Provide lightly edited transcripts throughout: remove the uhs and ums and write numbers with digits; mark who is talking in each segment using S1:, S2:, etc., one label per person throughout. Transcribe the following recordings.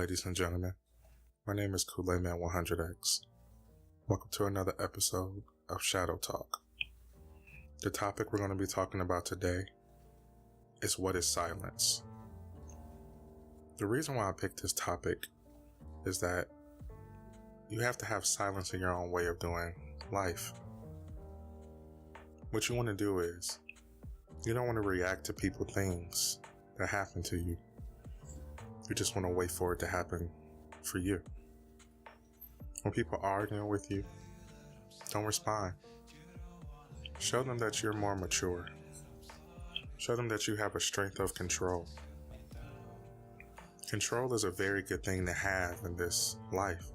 S1: ladies and gentlemen. My name is Kool-Aid-Man100X. Welcome to another episode of Shadowtalk. The topic we're going to be talking about today is what is silence. The reason why I picked this topic is that you have to have silence in your own way of doing life. What you want to do is, you don't want to react to things that happen to you. You just want to wait for it to happen for you. When people are arguing with you, don't respond. Show them that you're more mature. Show them that you have a strength of control. Control is a very good thing to have in this life,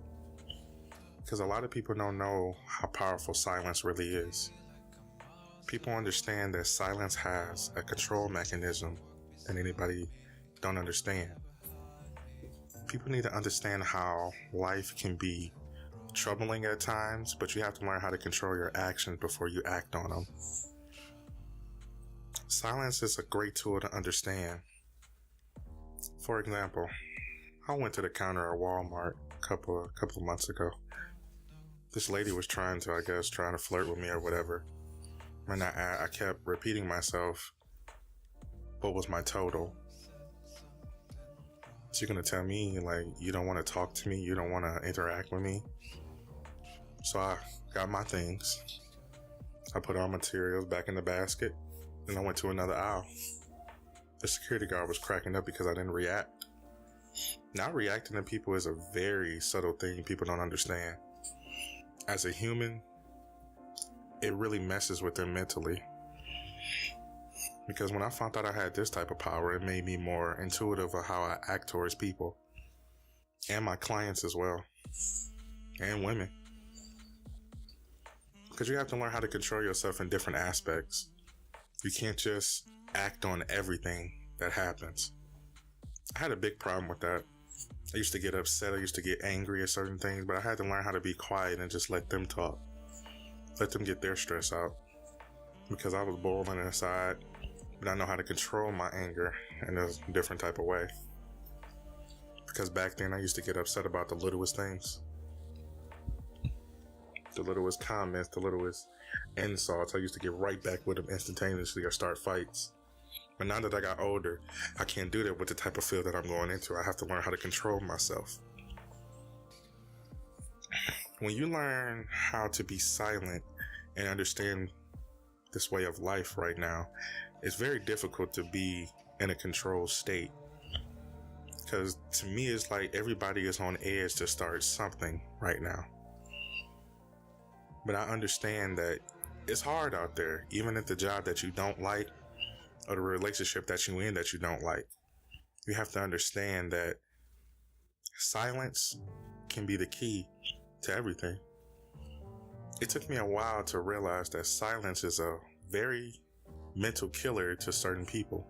S1: because a lot of people don't know how powerful silence really is. People understand that silence has a control mechanism that anybody don't understand. People need to understand how life can be troubling at times, but you have to learn how to control your actions before you act on them. Silence is a great tool to understand. For example, I went to the counter at Walmart a couple of months ago. This lady was trying to flirt with me or whatever. And I kept repeating myself, what was my total? She's going to tell me, you don't want to talk to me, you don't want to interact with me. So I got my things. I put all materials back in the basket, and I went to another aisle. The security guard was cracking up because I didn't react. Not reacting to people is a very subtle thing people don't understand. As a human, it really messes with them mentally. Because when I found out I had this type of power, it made me more intuitive of how I act towards people. And my clients as well. And women. Because you have to learn how to control yourself in different aspects. You can't just act on everything that happens. I had a big problem with that. I used to get upset. I used to get angry at certain things, but I had to learn how to be quiet and just let them talk. Let them get their stress out. Because I was boiling inside, but I know how to control my anger in a different type of way. Because back then I used to get upset about the littlest things. The littlest comments, the littlest insults. I used to get right back with them instantaneously or start fights. But now that I got older, I can't do that with the type of field that I'm going into. I have to learn how to control myself. When you learn how to be silent and understand this way of life right now, it's very difficult to be in a controlled state. Because to me, it's like everybody is on edge to start something right now. But I understand that it's hard out there, even at the job that you don't like or the relationship that you're in that you don't like. You have to understand that silence can be the key to everything. It took me a while to realize that silence is a very mental killer to certain people.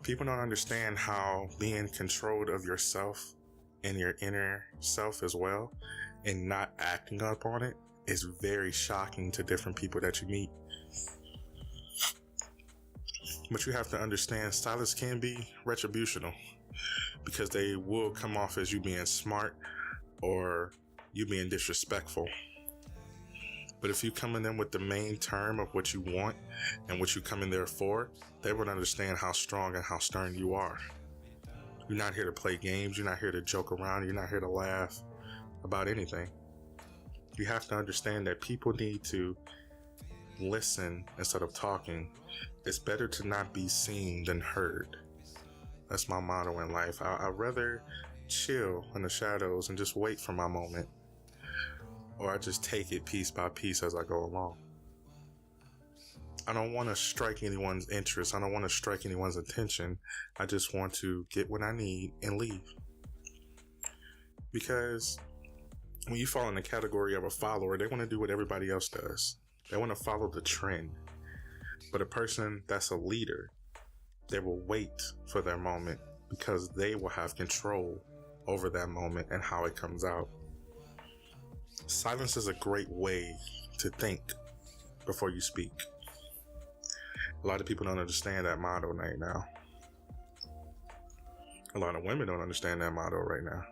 S1: People don't understand how being controlled of yourself and your inner self as well, and not acting up on it, is very shocking to different people that you meet. But you have to understand silence can be retributional, because they will come off as you being smart or you being disrespectful. But if you come in them with the main term of what you want and what you come in there for, they would understand how strong and how stern you are. You're not here to play games. You're not here to joke around. You're not here to laugh about anything. You have to understand that people need to listen instead of talking. It's better to not be seen than heard. That's my motto in life. I'd rather chill in the shadows and just wait for my moment. Or I just take it piece by piece as I go along. I don't want to strike anyone's interest. I don't want to strike anyone's attention. I just want to get what I need and leave. Because when you fall in the category of a follower, they want to do what everybody else does. They want to follow the trend. But a person that's a leader, they will wait for their moment because they will have control over that moment and how it comes out. Silence is a great way to think before you speak. A lot of people don't understand that motto right now. A lot of women don't understand that motto right now.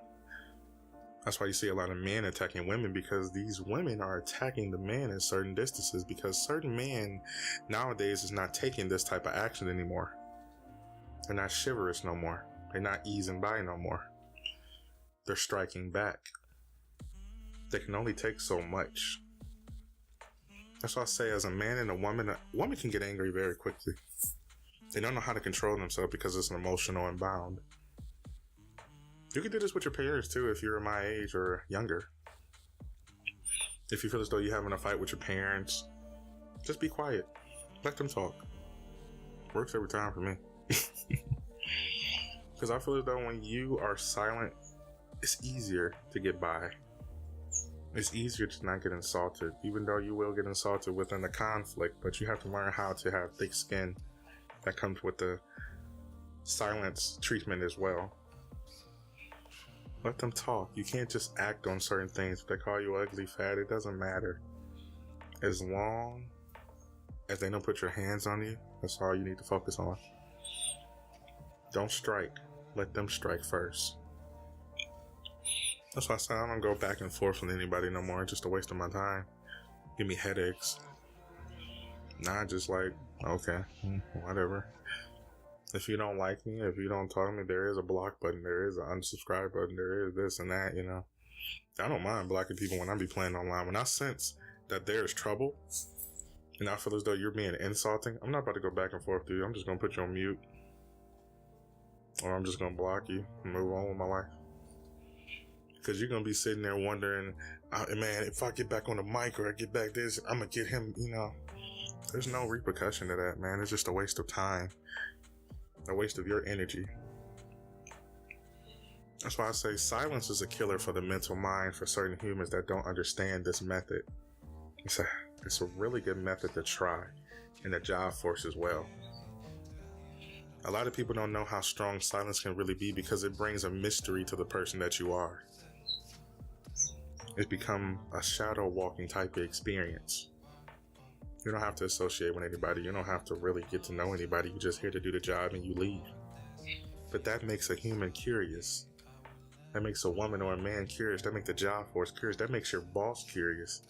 S1: That's why you see a lot of men attacking women, because these women are attacking the men at certain distances, because certain men nowadays is not taking this type of action anymore. They're not chivalrous no more. They're not easing by no more. They're striking back. They can only take so much. That's why I say, as a man and a woman can get angry very quickly. They don't know how to control themselves because it's an emotional inbound. You can do this with your parents too if you're my age or younger. If you feel as though you're having a fight with your parents, just be quiet. Let them talk. Works every time for me. Because I feel as though when you are silent, it's easier to get by. It's easier to not get insulted, even though you will get insulted within the conflict, but you have to learn how to have thick skin. That comes with the silence treatment as well. Let them talk. You can't just act on certain things. If they call you ugly, fat, it doesn't matter. As long as they don't put your hands on you, that's all you need to focus on. Don't strike. Let them strike first. That's why I say I don't go back and forth with anybody no more. It's just a waste of my time. Give me headaches. Nah, just like, okay, whatever. If you don't like me, if you don't talk to me, there is a block button, there is an unsubscribe button, there is this and that, you know. I don't mind blocking people when I be playing online. When I sense that there's trouble, and I feel as though you're being insulting, I'm not about to go back and forth with you. I'm just going to put you on mute. Or I'm just going to block you and move on with my life. Because you're going to be sitting there wondering, man, if I get back on the mic or I get back this, I'm going to get him, you know. There's no repercussion to that, man. It's just a waste of time. A waste of your energy. That's why I say silence is a killer for the mental mind for certain humans that don't understand this method. It's a really good method to try in the job force as well. A lot of people don't know how strong silence can really be because it brings a mystery to the person that you are. It's become a shadow walking type of experience. You don't have to associate with anybody. You don't have to really get to know anybody. You're just here to do the job and you leave. But that makes a human curious. That makes a woman or a man curious. That makes the job force curious. That makes your boss curious.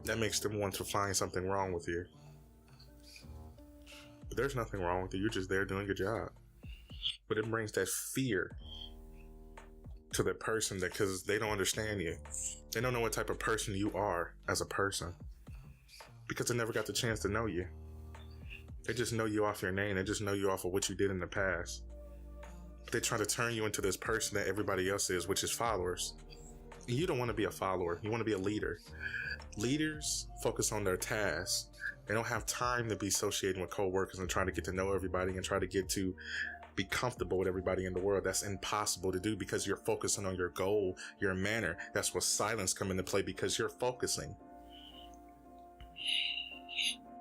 S1: That makes them want to find something wrong with you. But there's nothing wrong with you. You're just there doing your job. But it brings that fear to the person because they don't understand you. They don't know what type of person you are as a person. Because they never got the chance to know you. They just know you off your name. They just know you off of what you did in the past. They try to turn you into this person that everybody else is, which is followers. And you don't want to be a follower. You want to be a leader. Leaders focus on their tasks. They don't have time to be associating with co-workers and trying to get to know everybody and try to get to be comfortable with everybody in the world. That's impossible to do because you're focusing on your goal, your manner. That's where silence come into play because you're focusing.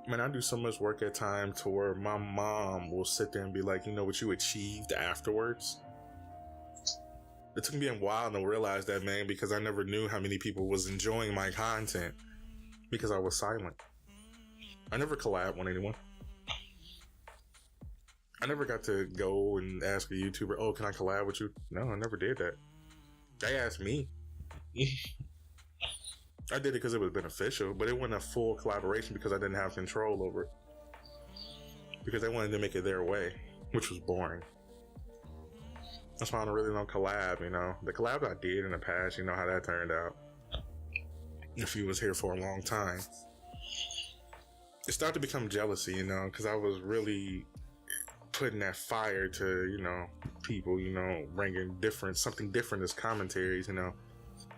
S1: Man, I do so much work at times to where my mom will sit there and be like, you know what you achieved afterwards? It took me a while to realize that, man, because I never knew how many people was enjoying my content because I was silent. I never collabed with anyone. I never got to go and ask a YouTuber, oh, can I collab with you? No, I never did that. They asked me. I did it because it was beneficial, but it wasn't a full collaboration because I didn't have control over it. Because they wanted to make it their way, which was boring. That's why I really don't collab, you know. The collab I did in the past, you know how that turned out. If you was here for a long time. It started to become jealousy, you know, because I was really putting that fire to, you know, people, you know, bringing something different as commentaries, you know.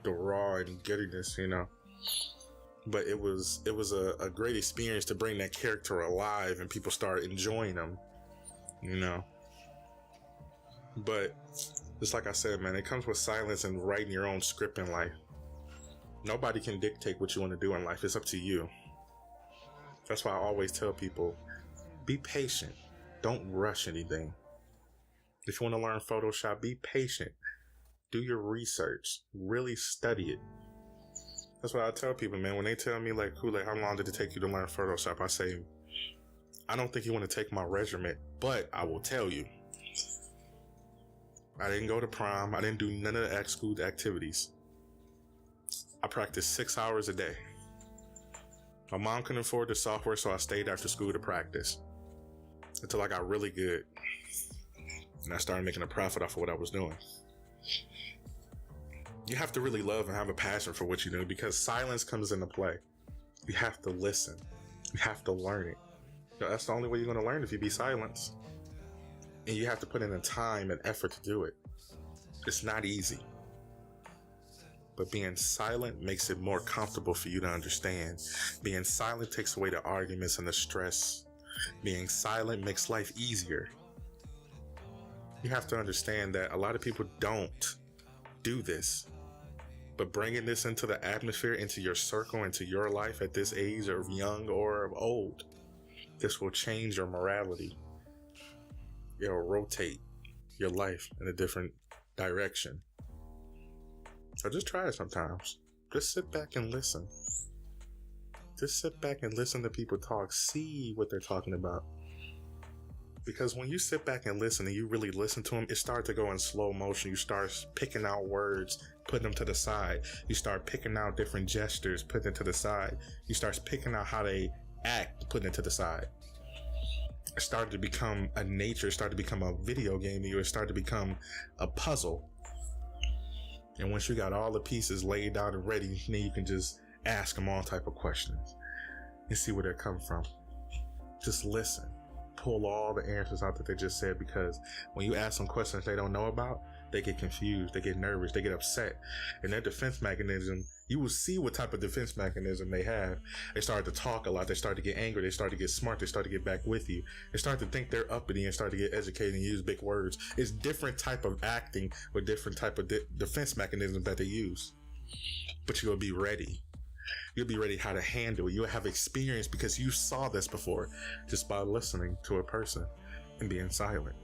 S1: The raw and giddiness, you know. But it was a great experience to bring that character alive and people start enjoying them, you know. But just like I said, man, it comes with silence and writing your own script in life. Nobody can dictate what you want to do in life. It's up to you. That's why I always tell people, be patient. Don't rush anything. If you want to learn Photoshop, be patient. Do your research. Really study it. That's what I tell people, man. When they tell me, like, Kool-Aid, how long did it take you to learn Photoshop? I say, I don't think you want to take my measurement, but I will tell you. I didn't go to prom. I didn't do none of the school activities. I practiced 6 hours a day. My mom couldn't afford the software, so I stayed after school to practice until I got really good. And I started making a profit off of what I was doing. You have to really love and have a passion for what you do, because silence comes into play. You have to listen. You have to learn it. That's the only way you're going to learn, if you be silenced. And you have to put in the time and effort to do it. It's not easy. But being silent makes it more comfortable for you to understand. Being silent takes away the arguments and the stress. Being silent makes life easier. You have to understand that a lot of people don't do this. But bringing this into the atmosphere, into your circle, into your life at this age, or young or old, this will change your morality. It'll rotate your life in a different direction. So just try it sometimes. Just sit back and listen. Just sit back and listen to people talk. See what they're talking about. Because when you sit back and listen, and you really listen to them, it starts to go in slow motion. You start picking out words, putting them to the side. You start picking out different gestures, putting them to the side. You start picking out how they act, putting it to the side. It started to become a nature. It started to become a video game. It started to become a puzzle. And once you got all the pieces laid out and ready, then you can just ask them all type of questions and see where they come from. Just listen. Pull all the answers out that they just said, because when you ask them questions they don't know about, they get confused, they get nervous, they get upset. And their defense mechanism, you will see what type of defense mechanism they have. They start to talk a lot, they start to get angry, they start to get smart, they start to get back with you. They start to think they're uppity and start to get educated and use big words. It's different type of acting with different type of defense mechanisms that they use. But you'll be ready. You'll be ready how to handle it. You'll have experience because you saw this before just by listening to a person and being silent.